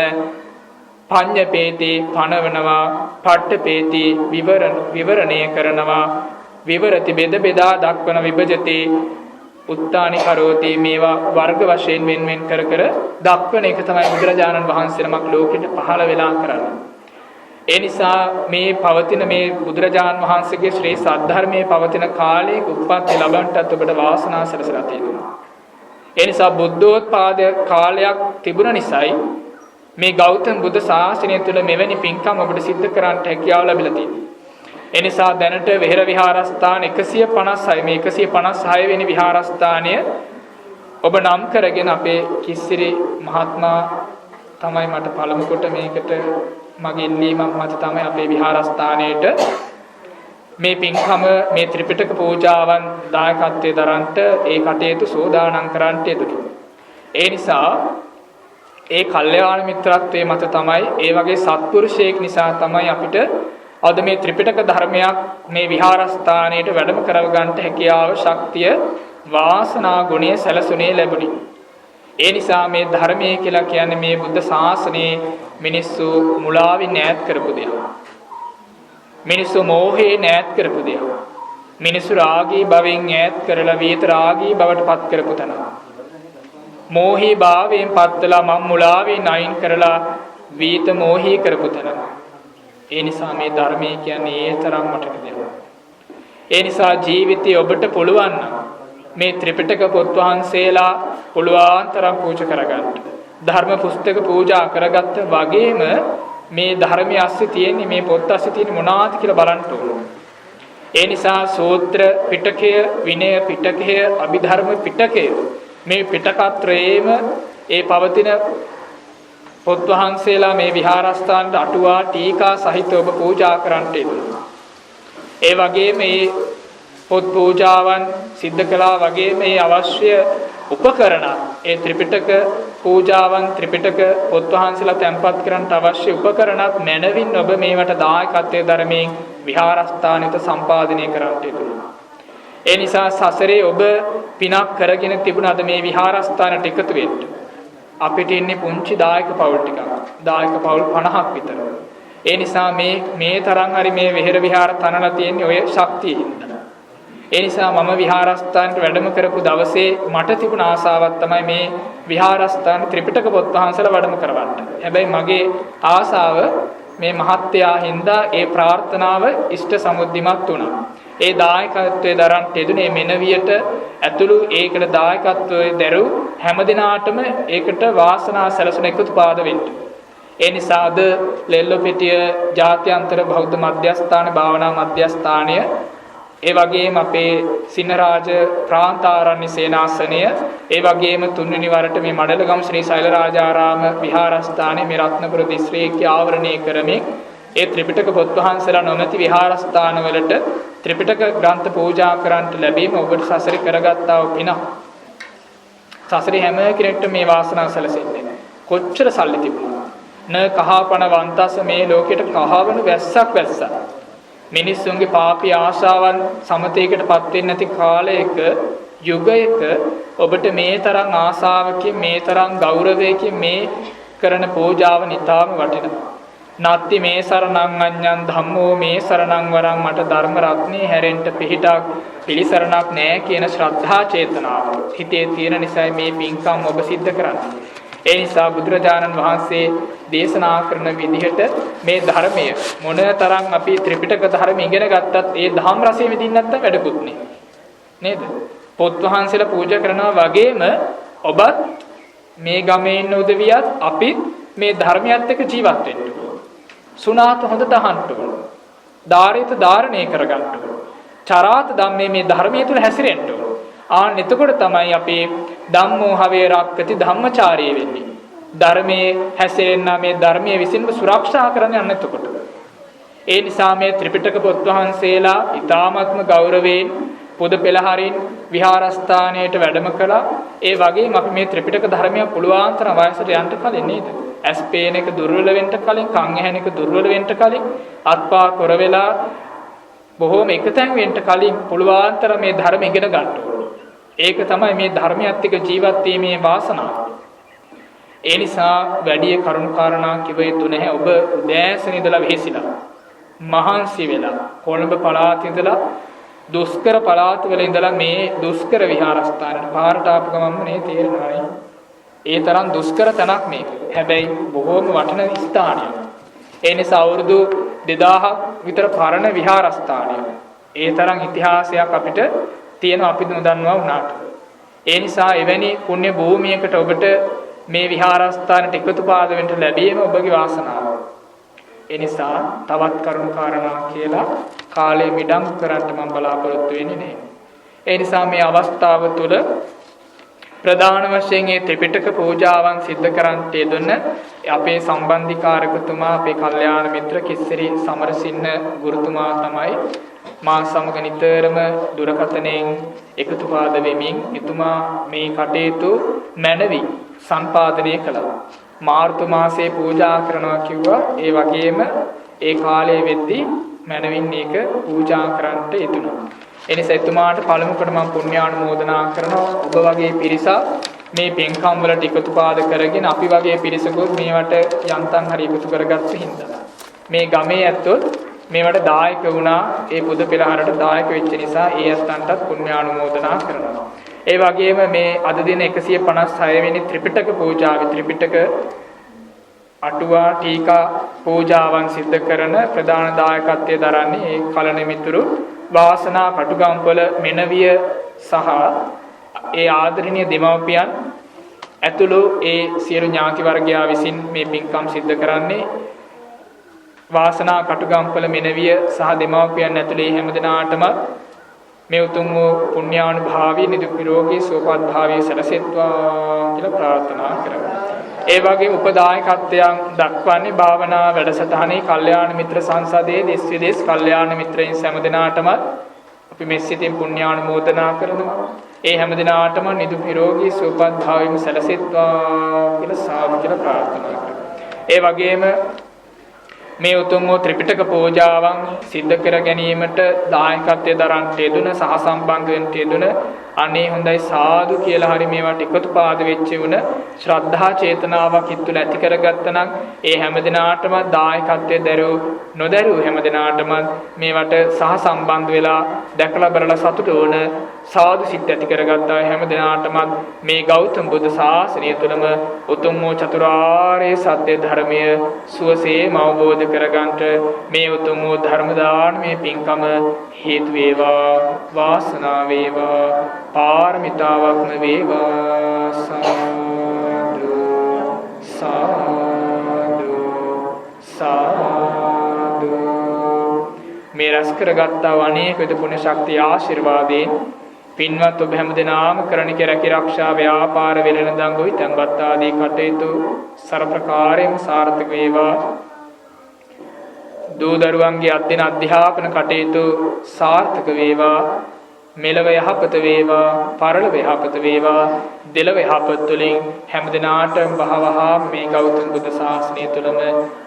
පඤ්ඤපේති පනවනවා, පට්ඨපේති විවරණය කරනවා, විවරති බෙද බෙදා දක්වන විභජති උත්තානි කරෝති මේවා වර්ග වශයෙන් වෙන් කර දක්වන එක තමයි බුදුරජාණන් වහන්සේ නමක් ලෝකෙට පහළ වෙලා කරන්නේ. ඒ නිසා මේ පවතින මේ බුදුරජාණන් වහන්සේගේ ශ්‍රී සද්ධර්මයේ පවතින කාලයක උප්පත්ති ලබන්නටත් ඔබට වාසනාව සැලසලා තියෙනවා. ඒ නිසා බුද්ධෝත්පාද කාලයක් තිබුණ නිසායි මේ ගෞතම බුද්ධ ශාසනය තුළ මෙවැනි පින්කම් ඔබට සිද්ධ කරන්නට හැකියාව ලැබිලා තියෙනවා. ඒ නිසා දැනට වෙහෙර විහාරස්ථාන 156 මේ 156 වෙනි විහාරස්ථානය ඔබ නම් කරගෙන අපේ කිස්සිරි මහත්මයා තමයි මට පළමු කොට මේකට මගේ ඉල්ලීමක් මත තමයි අපේ විහාරස්ථානයේට මේ පින්කම මේ ත්‍රිපිටක පූජාවන් දායකත්වයේ දරන්නට ඒ කටයුතු සෝදානම් කරන්නට යෙදුණා. ඒ නිසා ඒ කල්යාණ මිත්‍රත්වයේ මත තමයි ඒ වගේ සත්පුරුෂයෙක් නිසා තමයි අපිට අද මේ ත්‍රිපිටක ධර්මයක් මේ විහාරස්ථානයේ වැඩම කරව ගන්නට හැකියාව ශක්තිය වාසනා ගුණය සැලසුනේ ලැබුණි. ඒ නිසා මේ ධර්මයේ කියලා කියන්නේ මේ බුද්ධ ශාසනයේ මිනිස්සු මුලාවෙන් ඈත් කරපු දෙයක්. මිනිස්සු මෝහයෙන් ඈත් කරපු දෙයක්. මිනිස්සු රාගී භවෙන් ඈත් කරලා විත රාගී බවට පත් කරපු තැන. මෝහී භාවයෙන් පත්වලා මම් මුලාවෙන් අයින් කරලා විත මෝහී කරපු තැන. ඒ නිසා මේ ධර්මයේ කියන්නේ ඒ තරම් වටින දෙයක්. ඒ නිසා ජීවිතේ ඔබට පුළුවන් නම් මේ ත්‍රිපිටක පොත් වහන්සේලා පුළුවන් තරම් පූජා කරගන්න. ධර්ම පුස්තක පූජා කරගත්ත වගේම මේ ධර්මයේ අස්සේ තියෙන්නේ මේ පොත් අස්සේ තියෙන මොනවාද කියලා බලන්න ඕන. ඒ නිසා සූත්‍ර පිටකය, විනය පිටකය, අභිධර්ම පිටකය මේ පිටකත්‍රයේම ඒ පවතින පොත් වහන්සේලා මේ විහාරස්ථානට අටුවා ටීකා සහිත ඔබ පූජා කරන්නට යෙදුණා. ඒ වගේම මේ පොත් පූජාවන් සිද්ධ කළා වගේ මේ අවශ්‍ය උපකරණ ඒ ත්‍රිපිටක පූජාවන් ත්‍රිපිටක පොත් වහන්සේලා තැන්පත් කරන්නට අවශ්‍ය උපකරණත් මැනවින් ඔබ මේවට දායකත්වයේ ධර්මයෙන් විහාරස්ථානෙට සම්පාදනය කරන්නට යෙදුණා. ඒ නිසා සසරේ ඔබ පිනක් කරගෙන තිබුණාද මේ විහාරස්ථානට එකතු වෙන්න. අපිට ඉන්නේ පුංචි දායක පවුල් ටිකක්. දායක පවුල් 50ක් විතර. ඒ නිසා මේ තරම් හරි මේ විහෙර විහාර තනලා තියෙන්නේ ඔය ශක්තියින්ද. ඒ නිසා මම විහාරස්ථානට වැඩම කරපු දවසේ මට තිබුණ ආසාවක් තමයි මේ විහාරස්ථාන ත්‍රිපිටක පොත් වහන්සේලා වැඩම කරවන්න. හැබැයි මගේ ආසාව මේ මහත්යා හින්දා ඒ ප්‍රාර්ථනාව ඉෂ්ට සමුද්දිමත් වුණා. ඒ දායකත්වයේ දරන් තෙදුනේ මෙනවියට ඇතුළු ඒකට දායකත්වයේ දරු හැමදිනාටම ඒකට වාසනාව සැලසෙන එකතුපාද වෙන්න. ඒ නිසා අද ලෙල්ලොපිටිය ජාත්‍යන්තර බෞද්ධ මධ්‍යස්ථාන භාවනා මධ්‍යස්ථානය ඒ වගේම අපේ සිනරාජ ප්‍රාන්තාරණ්‍ය සේනාසනය ඒ වගේම තුන්වෙනි වරට මේ මඩලගම ශ්‍රී ශෛලරාජාරාම විහාරස්ථානයේ මේ රත්නපුර දිස්ත්‍රික්කය ආවරණය කරමින් ඒ ත්‍රිපිටක පොත් වහන්සේලා නොමැති විහාරස්ථානවලට ත්‍රිපිටක ග්‍රන්ථ පූජා කරන්නට ලැබීම ඔබට සසරේ කරගත්තා වූ පිනක්. සසරේ හැම කෙනෙක්ට මේ වාසනාව සැලසෙන්නේ. කොච්චර සල්ලි තිබුණා. න කහපණ වන්තස මේ ලෝකෙට කහවණු වැස්සක් වැස්සා. මිනිස්සුන්ගේ පාපී ආශාවන් සමතේකටපත් වෙන්නේ නැති කාලයක යුගයක ඔබට මේ තරම් ආශාවකින් මේ තරම් ගෞරවයකින් මේ කරන පූජාව නිතාම වටිනවා. නත්ති මේ සරණං අඤ්ඤං ධම්මෝ මේ සරණං වරං මට ධර්ම රත්නේ හැරෙන්න පිහිටක් පිළිසරණක් නැහැ කියන ශ්‍රද්ධා චේතනාව හිතේ තියෙන නිසා මේ පින්කම් ඔබ සිද්ධ කරන්නේ. ඒ නිසා බුදුරජාණන් වහන්සේ දේශනා කරන විදිහට මේ ධර්මය මොනතරම් අපි ත්‍රිපිටක ධර්ම ඉගෙන ගත්තත් ඒ ධම් රසය විඳින්න නැත්නම් වැඩකුත් නේද? පොත් වහන්සේලා පූජා කරනවා වගේම ඔබත් මේ ගමේ ඉන්න උදවියත් අපි මේ ධර්මයත් එක්ක ජීවත් වෙන්න ඕන. සුණාත හොඳට අහන්න ඕන. ධාරිත ධාරණය කරගන්න ඕන. චරාත ධම්මේ මේ ධර්මයේ තුල හැසිරෙන්න ඕන. එතකොට තමයි අපේ ධම්මෝ හවේ රක්කති ධම්මචාරී වෙන්නේ. ධර්මයේ හැසිරෙන්න මේ ධර්මයේ විසින්ම සුරක්ෂා කරන්නේ අන්න එතකොට. ඒ නිසා මේ ත්‍රිපිටක පොත් වහන්සේලා ඊ타ත්ම ගෞරවයෙන් පොද පෙළහරින් විහාරස්ථානයට වැඩම කළා. ඒ වගේම අපි මේ ත්‍රිපිටක ධර්මය පුළුවන් තරම් වයසට යන්න කලින් නේද? ඇස් පේන එක දුර්වල වෙන්න කලින්, කන් ඇහෙන එක දුර්වල වෙන්න කලින්, අත්පා කොර වෙලා බොහෝම එකතෙන් වෙන්න කලින් පුළුවන් තරම් මේ ධර්ම ඉගෙන ගන්න ඕනේ. ඒක තමයි මේ ධර්මයත් එක්ක ජීවත් වීමේ වාසනාව. ඒ නිසා වැඩි කරුණු කාරණා කිව යුතු නැහැ. ඔබ උදෑසන ඉඳලා වෙහෙසිලා මහන්සි වෙලා කොළඹ පළාත ඉඳලා දුෂ්කර පළාත වල ඉඳලා මේ දුෂ්කර විහාරස්ථානට පාරට ආපු ගමන්ම නේ තේරෙනවා නේ. ඒ තරම් දුෂ්කර තැනක් මේක. හැබැයි බොහෝම වටින ස්ථානයක්. ඒ නිසා අවුරුදු 2000ක් විතර පරණ විහාරස්ථානය. ඒ තරම් ඉතිහාසයක් අපිට තියෙන අපි නොදන්නවා වුණාට. ඒ නිසා එවැනි පුණ්‍ය භූමියකට ඔබට මේ විහාරස්ථානට එකතුපාද වෙන්න ලැබීම ඔබගේ වාසනාව. ඒ නිසා තවත් කරුණු කාරණා කියලා කාලය මිඩම් කරන්න මම බලාපොරොත්තු වෙන්නේ නැහැ. ඒ නිසා මේ අවස්ථාව තුළ ප්‍රධාන වශයෙන් මේ ත්‍රිපිටක පූජාවන් සිද්ධ කරන්නට යෙදුන අපේ සම්බන්ධිකාරකතුමා අපේ කල්යාණ මිත්‍ර කිස්සරි සමරසින්න ගුරුතුමා තමයි මා සමග නිතරම දුරකථනයෙන් එකතුපාද වෙමින් එතුමා මේ කටයුතු මැනවි සම්පාදනය කළා. මාර්තු මාසයේ පූජා කරනවා කිව්වා. ඒ වගේම ඒ කාලයේ වෙද්දී මනවින් මේක පූජා කරන්නට යෙදුණා. එනිසා එතුමාට පළමුවට මම පුණ්‍යානුමෝදනා කරනවා. ඔබ වගේ පිරිසක් මේ පින්කම් වලට එකතුපාද කරගෙන අපි වගේ පිරිසකුත් මේවට යන්තම් හරි එකතු කරගත්තු හින්දා මේ ගමේ ඇත්තොත් මේවට දායක වුණා. ඒ පුද පෙළහරට දායක වෙච්ච නිසා ඒ ඇත්තන්ටත් පුණ්‍යානුමෝදනා කරනවා. ඒ වගේම මේ අද දින 156 වෙනි ත්‍රිපිටක පූජාවේ ත්‍රිපිටක අටුවා ටීකා පූජාවන් සිද්ධ කරන ප්‍රධාන දායකත්වයේ දරන්නේ ඒ කලණ මිතුරු වාසනා කටුගම්පොළ මෙනවිය සහ ඒ ආදරණීය දෙමව්පියන් ඇතුළු ඒ සියලු ඥාති වර්ගයා විසින් මේ පින්කම් සිද්ධ කරන්නේ. වාසනා කටුගම්පොළ මෙනවිය සහ දෙමව්පියන් ඇතුළු ඒ හැමදෙනාටම මේ උතුම් වූ පුණ්‍යානුභාවී නිදුක් නිරෝගී සුවපත් භාවයේ සැලසෙත්වා කියලා ප්‍රාර්ථනා කරමු. ඒ වගේම උපදායකත්වයන් දක්වන්නේ භාවනා වැඩසටහනේ කල්යාණ මිත්‍ර සංසදයේ දෙස් විදෙස් කල්යාණ මිත්‍රයින් හැමදෙනාටම අපි මෙසිතින් පුණ්‍යානුමෝදනා කරනවා. ඒ හැමදෙනාටම නිදුක් නිරෝගී සුවපත් භාවයෙන් සැලසෙත්වා කියලා සාදු කියලා ප්‍රාර්ථනා කරමු. ඒ වගේම මේ උතුම් වූ ත්‍රිපිටක පූජාවන් සිද්ධ කර ගැනීමට දායකත්වයේ දරන්නට යෙදුන සහ සම්බන්ධ වෙන්න යෙදුන අනේ හොඳයි සාදු කියලා හරි මේවට එකතුපාද වෙච්ච උන ශ්‍රද්ධා චේතනාවක් හිතුල ඇති කරගත්තනම් ඒ හැමදිනාටම දායකත්වයේ දරූ නොදරූ හැමදිනාටම මේවට සහ සම්බන්ධ වෙලා දැකලා බලලා සතුට වුණ සාදු සිත් ඇති කරගත්තා හැමදිනාටම මේ ගෞතම බුදු සාසනය තුළම උතුම් වූ චතුරාර්ය සත්‍ය ධර්මය සුවසේ අවබෝධ කරගන්නට මේ උතුම් වූ ධර්ම දානමේ පින්කම හේතු වේවා වාසනාව වේවා පාරමිතාවක්ම වේවා සාදු සාදු සාදු මේ රැස් කරගත්තා වූ අනේක විද පුණ්‍ය ශක්තිය ආශිර්වාදයෙන් පින්වත් ඔබ හැමදෙනාම කරන කෙරකි ආරක්ෂා ව්‍යාපාර වෙළඳ ගොවි තැන්පත් ආදී කටයුතු සර්වප්‍රකාරයෙන් සාර්ථක වේවා. දූ දරුවන්ගේ අධ්‍යයන අධ්‍යාපන කටයුතු සාර්ථක වේවා. මෙලව යහපත වේවා පරලොව යහපත වේවා. දෙලව යහපත තුළින් හැමදිනාටම වහවහා මේ ගෞතම බුදු සාසනය තුළම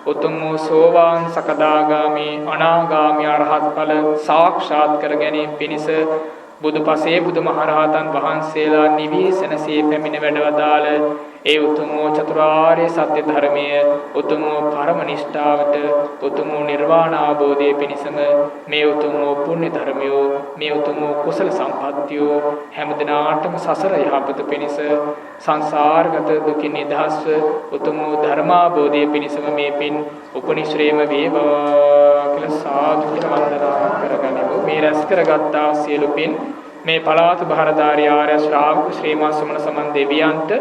උතුම් වූ සෝවාන් සකදාගාමි අනාගාමි අරහත් ඵල සාක්ෂාත් කර ගැනීම පිණිස බුදුපසේ බුදුමහරහතන් වහන්සේලා නිවීසනසේ පැමිණ වැඩවදාළ ඒ උතුම් වූ චතුරාර්ය සත්‍ය ධර්මය උතුම් වූ පරම නිෂ්ඨාවට උතුම් වූ නිර්වාණ අවබෝධයේ පිණිසම මේ උතුම් වූ පුණ්‍ය ධර්මය මේ උතුම් වූ කුසල සම්පත්තිය හැමදිනාටම සසර යහපත පිණිස සංසාරගත දුකින් නිදහස්ව උතුම් වූ ධර්මාබෝධයේ පිණිසම මේ පින් උපනිශ්‍රේම වේවා කියලා සාදු කියලා වන්දනා කරගනිමු. මේ රැස් කරගත්තා සියලු පින් මේ පළාත භාරදාරී ආර්ය ශ්‍රාවක ශ්‍රීමා සමන සමන් දෙවියන්ට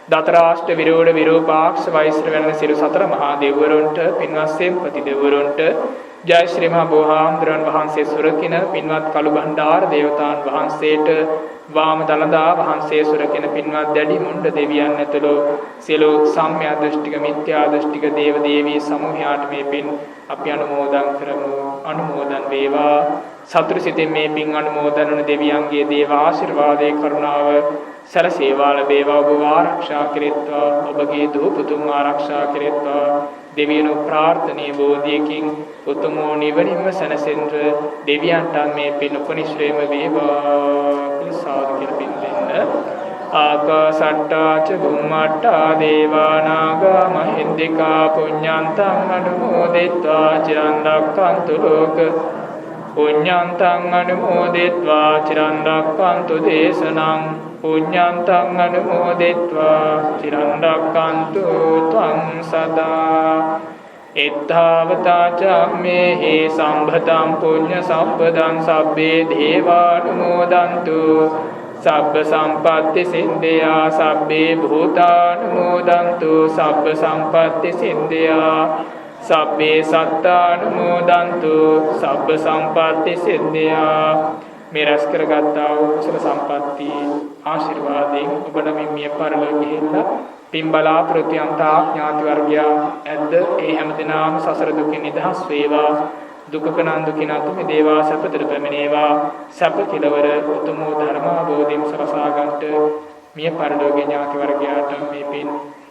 දතරාෂ්ට විරෝධ විරූපාක්ෂ වෛශ්‍ර වෙන සිරු සතර මහා දෙවිවරුන්ට පින්වත් සෙම්පති දෙවිවරුන්ට ජය ශ්‍රී මහා බෝධිආමඳුරන් වහන්සේ සුරකින පින්වත් කළු භණ්ඩාර දේවතාන් වහන්සේට වාම දලදා වහන්සේ සුරකින පින්වත් දැඩි මුණ්ඩ දෙවියන් ඇතුළු සියලු සම්මිය දෘෂ්ටික මිත්‍යා දෘෂ්ටික දේව දේවී සමූහයාට මේ පින් අපි අනුමෝදන් කරමු. අනුමෝදන් වේවා. සතුරු සිතින් මේ පින් අනුමෝදන් වන දෙවියන්ගේ දේව ආශිර්වාදයේ කරුණාව සැලසේවා ලැබේවා. ඔබ ආරක්ෂා කෙරෙත්වා. ඔබගේ දූ පුතුන් ආරක්ෂා කෙරෙත්වා. දෙවියන් ප්‍රාර්ථනීය බෝධියකින් උතුම් වූ නිවනින්ම සැනසෙන්න දෙවියන්ට මේ පින් උපනිශ්‍රේම වේවා කියලා සාදු කියලා පින් දෙන්න. ආකාසට්ටා ච බුම්මට්ටා දේවා නාග මහින්దికා පුඤ්ඤන්තං අනුමෝදිත්වා චිරන් රක්ඛන්තු ලෝක පුඤ්ඤන්තං අනුමෝදිත්වා චිරන් රක්ඛන්තු දේශනං පුඤ්ඤන්තං අනුමෝදිත්වා චිරන් රක්ඛන්තු ත්වං සදා එත්තාවතා චම්මේහි සම්භතං පුඤ්ඤ සම්පදං සබ්බේ දේවානුමෝදන්තු සබ්බ සම්පත්ති සින්දයා සබ්බේ භූතානුමෝදන්තු සබ්බ සම්පත්ති සින්දයා සබ්බේ සත්තානුමෝදන්තු සබ්බ සම්පත්ති සින්දයා. මේ රැස් කරගත්තා වූ කුසල සම්පatti ආශිර්වාදයෙන් ඔබට මේ මිය පරලොව ගිහිල්ලා පින් බලාපොරොත්තු යන්තා ඥාති වර්ගයා ඇද්ද ඒ හැමදෙනාම සසර දුකින් නිදහස් වේවා. දුකක නම් දුකින් අත මේ දේවා සැපතට පැමිණේවා. සැප කෙලවර උතුම් වූ ධර්මාබෝධයෙන් සලසා ගන්නට මිය පරලොවගේ ඥාති වර්ගයාට මේ පින්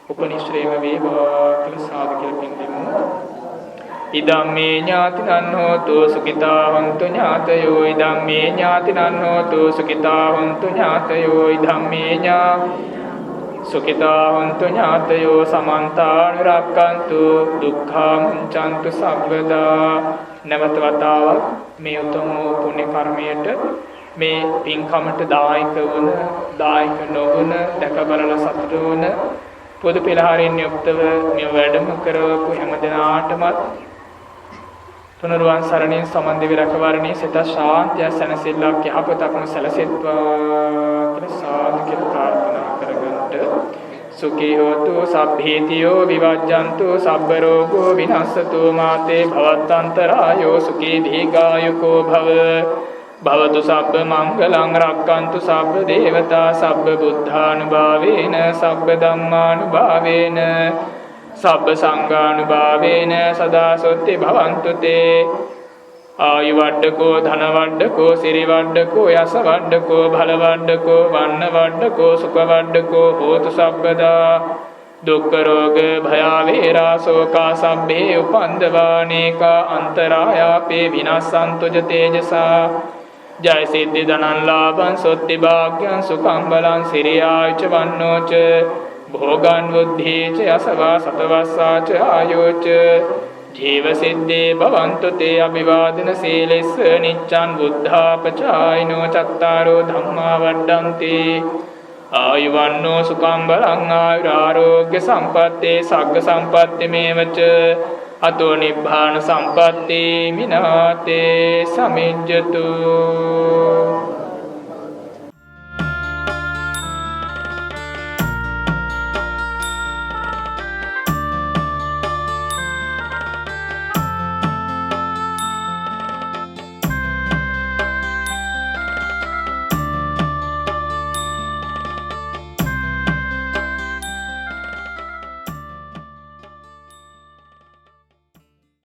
උපනිශ්‍රේම වේවා කියලා සාදු කියලා පින් දෙමු. ඉදම්මේ ඥාතිනං හෝතු සුඛිතා හොන්තු ඥාතයෝ ඉදම්මේ ඥාතිනං හෝතු සුඛිතා හොන්තු ඥාතයෝ ඉදම්මේ සුඛිතා හොන්තු ඥාතයෝ සමන්තානුරක්칸තු දුක්ඛං මුංචන්තු සබ්බදා. නැවත වතාවක් මේ උතුම් වූ පුණ්‍ය කර්මයට මේ පින්කමට දායක වුණ දායක නොවුණ දැක බලලා සතුට වුණ පොදු පෙළහරින් යුක්තව මේ වැඩම කරවපු හැම දිනාටමත් තුනුරුවන් සරණින් සමන් දෙවි රැකවරණී සිත ශාන්තිය සැනසෙල්ලක් යහපතක්ම සැලසෙත්වා කියලා සාදු කියලා ප්‍රාර්ථනා කරගන්නට. සුඛී හෝතු සබ්බීතියෝ විවජ්ජන්තු සබ්බ රෝගෝ විනස්සතු මාතේ භවත්තන්තරායෝ සුඛී දීඝායුකෝ භව භවතු සබ්බ මංගලං රක්칸තු සබ්බ දේවතා සබ්බ බුද්ධානුභාවේන සබ්බ ධම්මානුභාවේන සබ්බ සංඝානුභාවේන සදා සොත්ති භවන්තු තේ. ආයු වඩ්ඩකෝ ධන වඩ්ඩකෝ සිරි වඩ්ඩකෝ යස වඩ්ඩකෝ බල වඩ්ඩකෝ වන්න වඩ්ඩකෝ සුඛ වඩ්ඩකෝ හෝතු සබ්බදා. දුක්ඛ රෝග භය වේරා ශෝකා සබ්බේ උපන්දවානේකා අන්තරායාපේ විනස්සන්තු ජ තේජසා. ජය සිද්ධි ධනං ලාභං සොත්ති භාග්‍යං සුඛං බලං සිරියායච වන්නෝච භෝගං බුද්ධීච යසවා සතවස්සාච ආයෝච ජීව සිද්ධේ භවන්තු තේ අභිවාදන සීලෙස්ස නිච්ඡං බුද්ධාපචායිනෝ චත්තාරෝ ධම්මා වඩ්ඩන්ති. ආයුවන්නෝ සුඛං බලං ආයුරාෝග්‍ය සම්පත්තේ සග්ග සම්පත්ති මේවච අතෝ නිබ්බාන සම්පatti මිනාතේ සමිජ්ජතු.